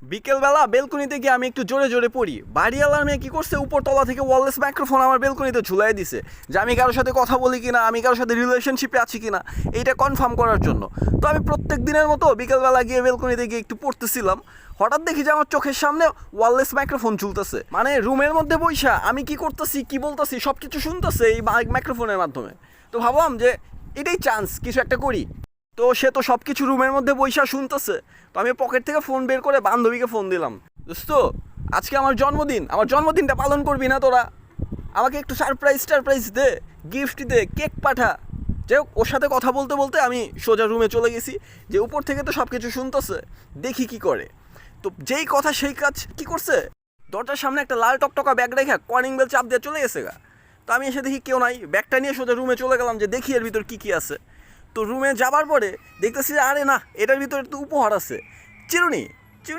বিকেলবেলা বেলকনিতে গিয়ে আমি একটু জোরে জোরে পড়ি, বাড়িওয়ালার মেয়ে কী করছে, উপরতলা থেকে ওয়্যারলেস মাইক্রোফোন আমার বেলকনিতে ঝুলাই দিছে যে আমি কারোর সাথে কথা বলি কিনা, আমি কারোর সাথে রিলেশনশিপে আছি কিনা এইটা কনফার্ম করার জন্য। তো আমি প্রত্যেক দিনের মতো বিকেলবেলা গিয়ে বেলকনিতে গিয়ে একটু পড়তেছিলাম, হঠাৎ দেখি যে আমার চোখের সামনে ওয়্যারলেস মাইক্রোফোন ঝুলতেছে। মানে রুমের মধ্যে বইসা আমি কি করতেছি কি বলতেছি সব কিছু শুনতেছে এই মাইক্রোফোনের মাধ্যমে। তো ভাবলাম যে এটাই চান্স, কিছু একটা করি। তো সে তো সব কিছু রুমের মধ্যে বইসা শুনতেছে, তো আমি পকেট থেকে ফোন বের করে বান্ধবীকে ফোন দিলাম, দোস্ত আজকে আমার জন্মদিন, আমার জন্মদিনটা পালন করবি না তোরা? আমাকে একটু সারপ্রাইজ দে, গিফট দে, কেক পাঠা। যাই হোক, ওর সাথে কথা বলতে বলতে আমি সোজা রুমে চলে গেছি, যে উপর থেকে তো সব কিছু শুনতেছে, দেখি কি করে। তো যেই কথা সেই কাজ, কি করছে, দরজার সামনে একটা লাল টকটকা ব্যাগ রেখে কলিং বেল চাপ দিয়ে চলে গেছে গা। তো আমি এসে দেখি কেউ নাই, ব্যাগটা নিয়ে সোজা রুমে চলে গেলাম যে দেখি এর ভিতর কী কী আছে। তো রুমে যাবার পরে দেখতেছি যে আরে না, এটার ভিতরে তো উপহার আছে। চিরুনি,